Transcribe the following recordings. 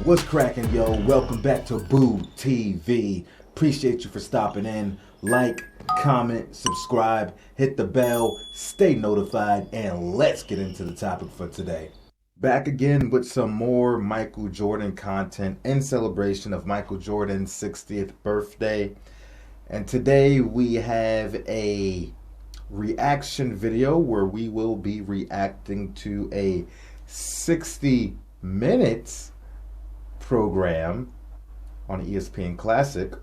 What's cracking, yo? Welcome back to Boo TV. Appreciate you for stopping in. Like, comment, subscribe, hit the bell, stay notified, and let's get into the topic for today. Back again with some more Michael Jordan content in celebration of Michael Jordan's 60th birthday. And today we have a reaction video where we will be reacting to a 60 minutes program on ESPN Classic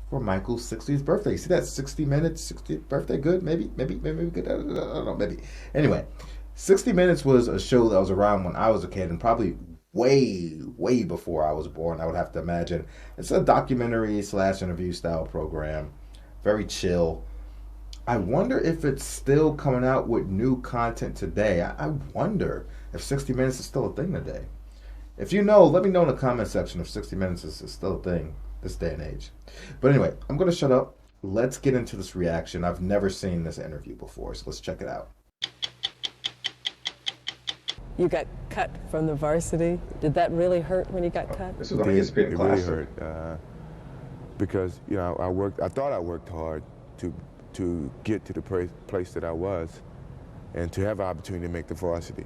for Michael's 60th birthday. See that 60 minutes, 60th birthday? Good? Maybe good. I don't know, maybe. Anyway, 60 Minutes was a show that was around when I was a kid and probably way before I was born, I would have to imagine. It's a documentary / interview style program. Very chill. I wonder if it's still coming out with new content today. I wonder if 60 Minutes is still a thing today. If you know, let me know in the comment section if 60 Minutes is still a thing this day and age. But anyway, I'm going to shut up. Let's get into this reaction. I've never seen this interview before, so let's check it out. You got cut from the varsity. Did that really hurt when you got cut? This was on ESPN Classic. It really hurt because I thought I worked hard to get to the place that I was, and to have an opportunity to make the varsity.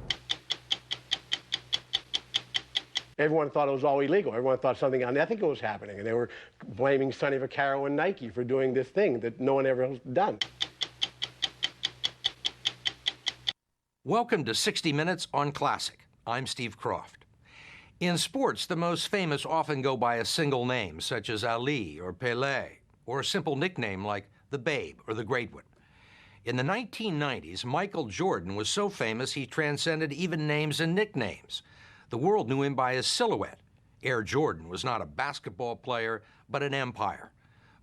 Everyone thought it was all illegal. Everyone thought something unethical was happening, and they were blaming Sonny Vaccaro and Nike for doing this thing that no one ever has done. Welcome to 60 Minutes on Classic. I'm Steve Croft. In sports, the most famous often go by a single name, such as Ali or Pelé, or a simple nickname like the Babe or the Great One. In the 1990s, Michael Jordan was so famous he transcended even names and nicknames. The world knew him by his silhouette. Air Jordan was not a basketball player, but an empire.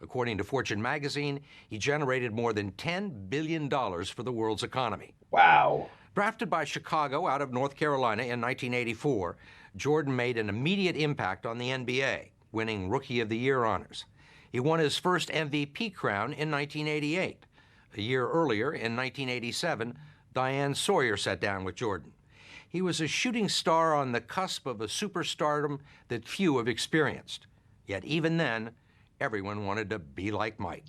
According to Fortune magazine, he generated more than $10 billion for the world's economy. Wow. Drafted by Chicago out of North Carolina in 1984, Jordan made an immediate impact on the NBA, winning Rookie of the Year honors. He won his first MVP crown in 1988. A year earlier, in 1987, Diane Sawyer sat down with Jordan. He was a shooting star on the cusp of a superstardom that few have experienced. Yet even then, everyone wanted to be like Mike.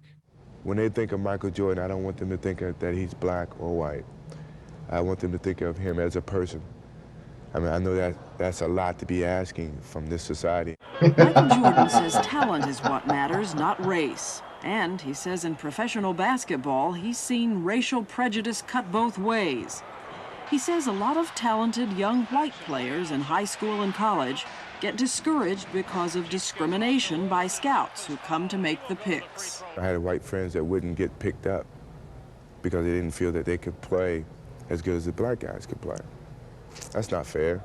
When they think of Michael Jordan, I don't want them to think that he's black or white. I want them to think of him as a person. I mean, I know that's a lot to be asking from this society. Michael Jordan says talent is what matters, not race. And he says in professional basketball, he's seen racial prejudice cut both ways. He says a lot of talented young white players in high school and college get discouraged because of discrimination by scouts who come to make the picks. I had white friends that wouldn't get picked up because they didn't feel that they could play as good as the black guys could play. That's not fair,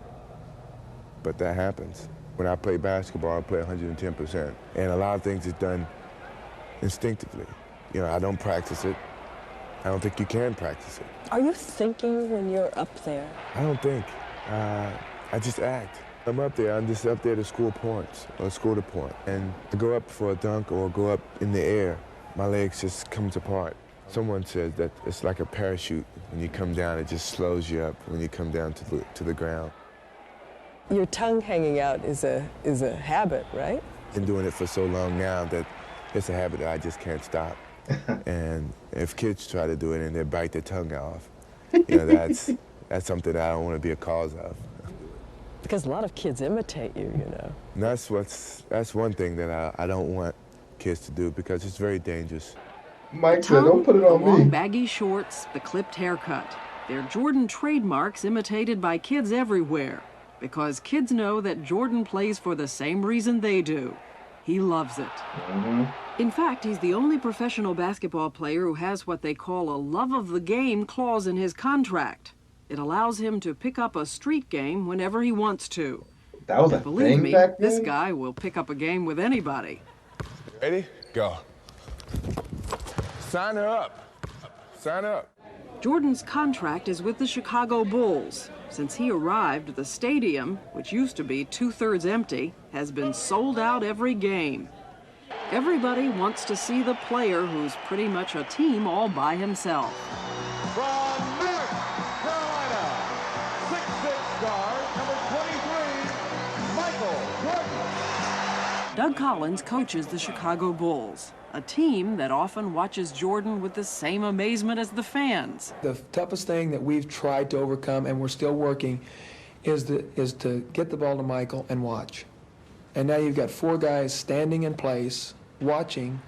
but that happens. When I play basketball, I play 110%, and a lot of things is done instinctively. You know, I don't practice it. I don't think you can practice it. Are you thinking when you're up there? I don't think. I just act. I'm up there. I'm just up there to score points or score the point. And to go up for a dunk or go up in the air, my legs just comes apart. Someone says that it's like a parachute. When you come down, it just slows you up when you come down to the ground. Your tongue hanging out is a habit, right? Been doing it for so long now that it's a habit that I just can't stop. And if kids try to do it and they bite their tongue off, you know, that's something that I don't want to be a cause of. Because a lot of kids imitate you, you know. And that's one thing that I don't want kids to do because it's very dangerous. Mike said, don't put it on the long, me. baggy shorts, the clipped haircut. They're Jordan trademarks imitated by kids everywhere because kids know that Jordan plays for the same reason they do. He loves it. In fact, he's the only professional basketball player who has what they call a love of the game clause in his contract. It allows him to pick up a street game whenever he wants to. That was a Believe thing me, back then? this guy will pick up a game with anybody. Ready? Go. Sign her up. Sign up. Jordan's contract is with the Chicago Bulls. Since he arrived, the stadium, which used to be 2/3 empty, has been sold out every game. Everybody wants to see the player who's pretty much a team all by himself. From North Carolina, 6'6" guard, number 23, Michael Jordan. Doug Collins coaches the Chicago Bulls, a team that often watches Jordan with the same amazement as the fans. The toughest thing that we've tried to overcome, and we're still working, is to get the ball to Michael and watch. And now you've got 4 guys standing in place, watching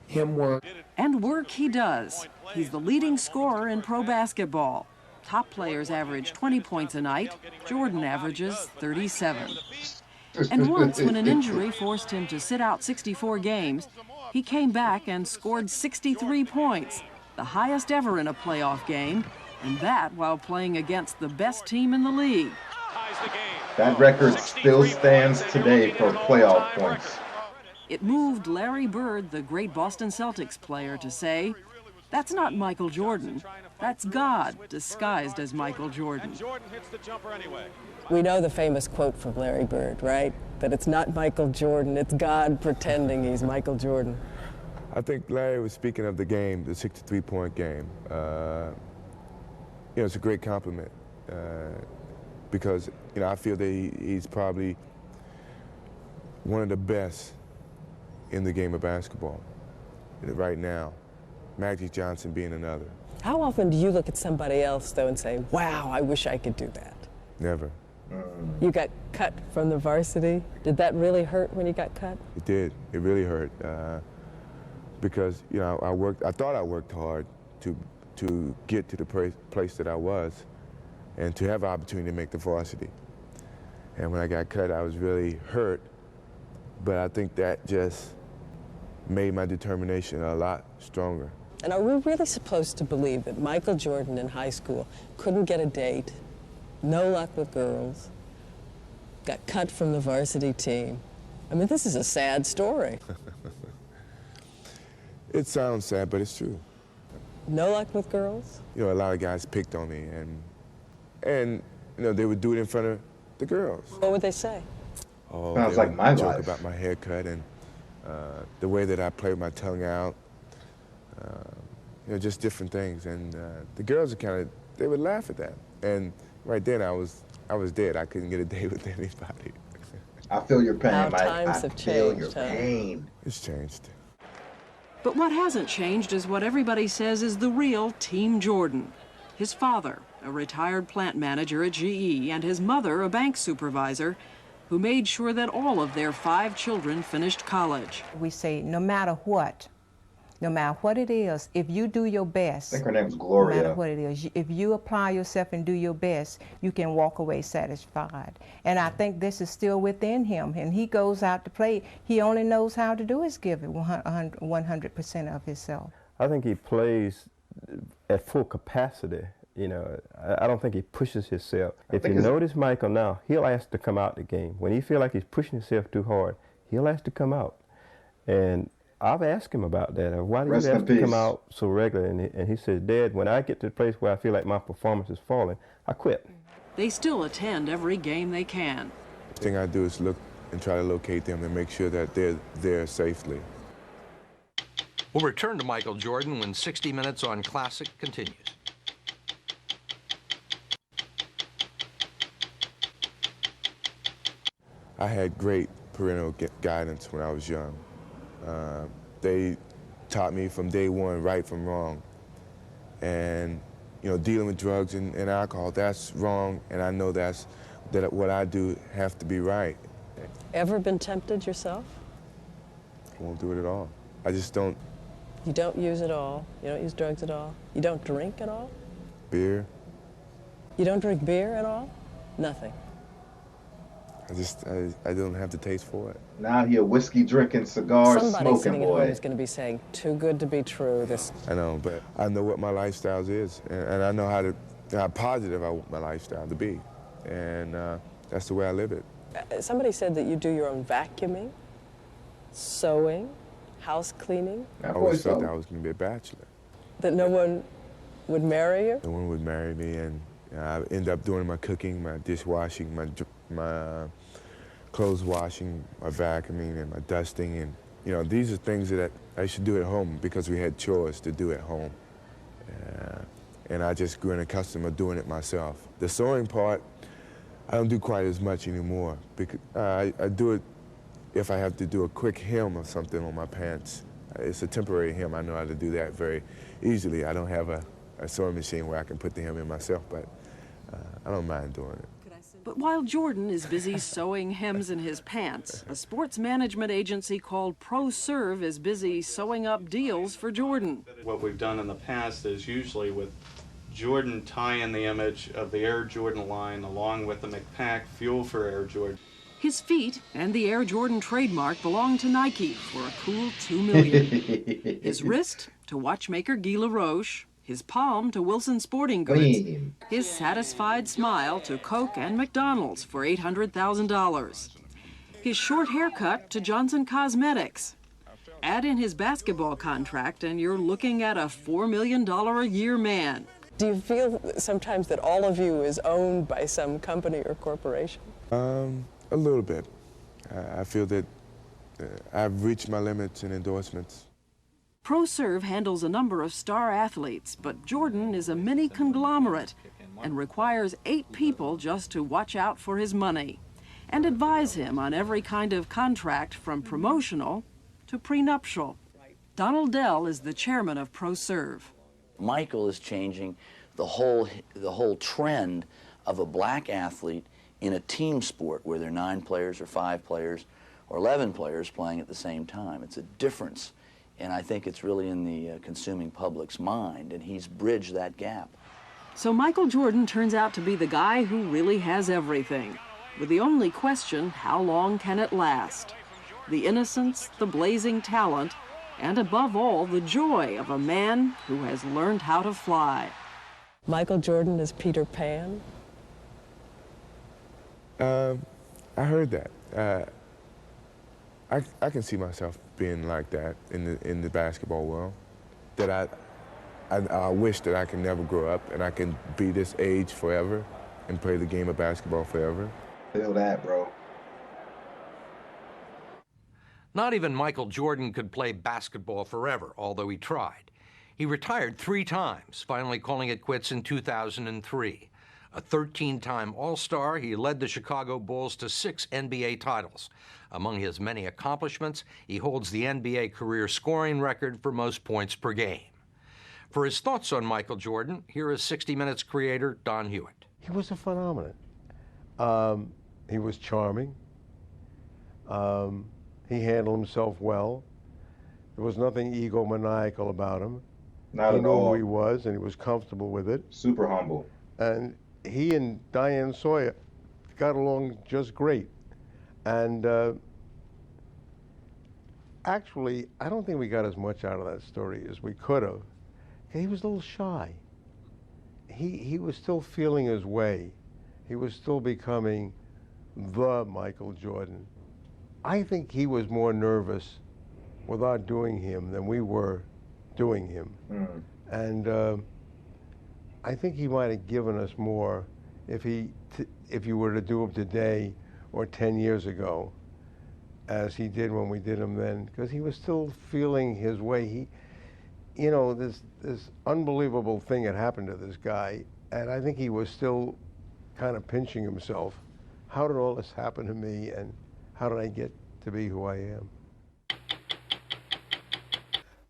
him work. And work he does. He's the leading scorer in pro basketball. Top players average 20 points a night. Jordan averages 37. And once, when an injury forced him to sit out 64 games, he came back and scored 63 points, the highest ever in a playoff game, and that while playing against the best team in the league. That record still stands today for playoff points. It moved Larry Bird, the great Boston Celtics player, to say, "That's not Michael Jordan. That's God disguised as Michael Jordan." We know the famous quote from Larry Bird, right? That it's not Michael Jordan, it's God pretending he's Michael Jordan. I think Larry was speaking of the game, the 63-point game. It's a great compliment because, I feel that he's probably one of the best in the game of basketball right now, Magic Johnson being another. How often do you look at somebody else, though, and say, wow, I wish I could do that? Never. You got cut from the varsity. Did that really hurt when you got cut? It did. It really hurt because, I thought I worked hard to get to the place that I was and to have an opportunity to make the varsity. And when I got cut, I was really hurt, but I think that just made my determination a lot stronger. And are we really supposed to believe that Michael Jordan in high school couldn't get a date, no luck with girls, got cut from the varsity team? I mean, this is a sad story. It sounds sad, but it's true. No luck with girls? A lot of guys picked on me, and they would do it in front of the girls. What would they say? Oh, sounds they like would my joke life. about my haircut and the way that I played my tongue out. Just different things, and the girls they would laugh at that. And right then, I was dead. I couldn't get a date with anybody. I feel your pain, How Mike. times have I feel your changed, huh? pain. It's changed. But what hasn't changed is what everybody says is the real Team Jordan. His father, a retired plant manager at GE, and his mother, a bank supervisor, who made sure that all of their 5 children finished college. We say no matter what it is, if you do your best, I think her name's Gloria. no matter what it is, if you apply yourself and do your best, you can walk away satisfied. And I think this is still within him. And he goes out to play. He only knows how to do is give it 100% of himself. I think he plays at full capacity. I don't think he pushes himself. If you notice Michael now, he'll ask to come out the game. When he feels like he's pushing himself too hard, he'll ask to come out. And I've asked him about that. Why do you have to come out so regularly? And he says, Dad, when I get to the place where I feel like my performance is falling, I quit. They still attend every game they can. The thing I do is look and try to locate them and make sure that they're there safely. We'll return to Michael Jordan when 60 Minutes on Classic continues. I had great parental guidance when I was young. They taught me from day one right from wrong. And, dealing with drugs and alcohol, that's wrong, and I know that what I do have to be right. Ever been tempted yourself? I won't do it at all. I just don't. You don't use it all? You don't use drugs at all? You don't drink at all? Beer. You don't drink beer at all? Nothing. I don't have the taste for it. Now he a whiskey drinking, cigar Somebody smoking sitting boy. at home is going to be saying, too good to be true. This. I know, but I know what my lifestyle is, and I know how positive I want my lifestyle to be, and that's the way I live it. Somebody said that you do your own vacuuming, sewing, house cleaning. I always felt that I was going to be a bachelor. That no one would marry you? No one would marry me, and I end up doing my cooking, my dishwashing, my clothes washing, my vacuuming, and my dusting, and these are things that I should do at home because we had chores to do at home, and I just grew accustomed to doing it myself. The sewing part, I don't do quite as much anymore because I do it if I have to do a quick hem or something on my pants, it's a temporary hem. I know how to do that very easily. I don't have a sewing machine where I can put the hem in myself, but I don't mind doing it. But while Jordan is busy sewing hems in his pants, a sports management agency called ProServe is busy sewing up deals for Jordan. What we've done in the past is usually with Jordan tie-in the image of the Air Jordan line along with the McPack Fuel for Air Jordan. His feet and the Air Jordan trademark belong to Nike for a cool $2 million. His wrist to watchmaker Guy Laroche, his palm to Wilson Sporting Goods, his satisfied smile to Coke and McDonald's for $800,000, his short haircut to Johnson Cosmetics. Add in his basketball contract and you're looking at a $4 million a year man. Do you feel sometimes that all of you is owned by some company or corporation? A little bit. I feel that I've reached my limits in endorsements. ProServe handles a number of star athletes, but Jordan is a mini conglomerate and requires 8 people just to watch out for his money and advise him on every kind of contract from promotional to prenuptial. Donald Dell is the chairman of ProServe. Michael is changing the whole trend of a black athlete in a team sport where there are 9 players or 5 players or 11 players playing at the same time. It's a difference, and I think it's really in the consuming public's mind, and he's bridged that gap. So Michael Jordan turns out to be the guy who really has everything, with the only question, how long can it last? The innocence, the blazing talent, and above all, the joy of a man who has learned how to fly. Michael Jordan is Peter Pan? I heard that. I can see myself being like that in the basketball world. That I wish that I can never grow up and I can be this age forever and play the game of basketball forever. Feel that, bro. Not even Michael Jordan could play basketball forever, although he tried. He retired 3 times, finally calling it quits in 2003. A 13-time All-Star, he led the Chicago Bulls to 6 NBA titles. Among his many accomplishments, he holds the NBA career scoring record for most points per game. For his thoughts on Michael Jordan, here is 60 Minutes creator Don Hewitt. He was a phenomenon. He was charming. He handled himself well. There was nothing egomaniacal about him. Not he at knew all. who he was, and he was comfortable with it. Super humble. And he and Diane Sawyer got along just great. And actually, I don't think we got as much out of that story as we could have. He was a little shy. He was still feeling his way. He was still becoming the Michael Jordan. I think he was more nervous without doing him than we were doing him. And I think he might have given us more if you were to do him today or 10 years ago, as he did when we did him then, because he was still feeling his way. This unbelievable thing had happened to this guy, and I think he was still kind of pinching himself. How did all this happen to me, and how did I get to be who I am?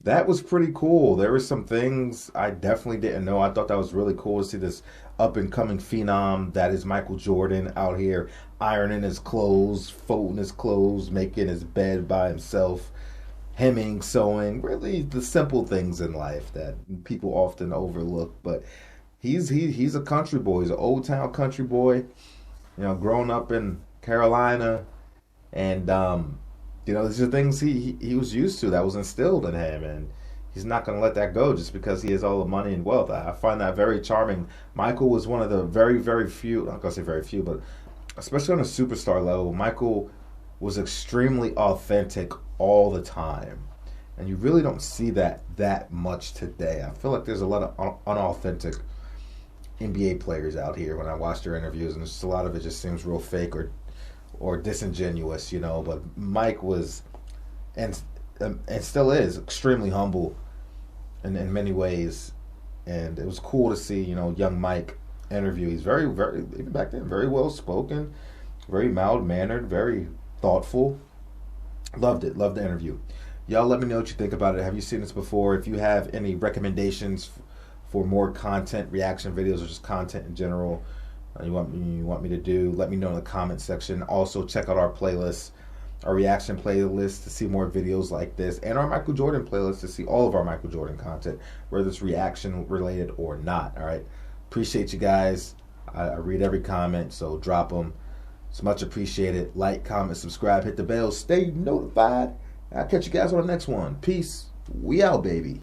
That was pretty cool. There were some things I definitely didn't know. I thought that was really cool to see this up-and-coming phenom that is Michael Jordan out here ironing his clothes, folding his clothes, making his bed by himself, hemming, sewing, really the simple things in life that people often overlook. But he's a country boy. He's an old-town country boy, growing up in Carolina, and these are things he was used to, that was instilled in him, and he's not going to let that go just because he has all the money and wealth. I find that very charming. Michael was one of the very, very few, I'm not going to say very few, but especially on a superstar level, Michael was extremely authentic all the time. And you really don't see that much today. I feel like there's a lot of unauthentic NBA players out here when I watch their interviews, and just a lot of it just seems real fake or disingenuous, but Mike was and still is extremely humble in many ways, and it was cool to see young Mike interview. He's very, even back then, very well spoken, very mild mannered, very thoughtful, Loved it. Loved the interview. Y'all let me know what you think about it. Have you seen this before? If you have any recommendations for more content, reaction videos, or just content in general you want me to do, let me know in the comment section. Also, check out our playlist, our reaction playlist, to see more videos like this, and our Michael Jordan playlist to see all of our Michael Jordan content, whether it's reaction related or not. All right. Appreciate you guys. I read every comment, so drop them. It's much appreciated. Like, comment, subscribe, hit the bell, stay notified. I'll catch you guys on the next one. Peace. We out, baby.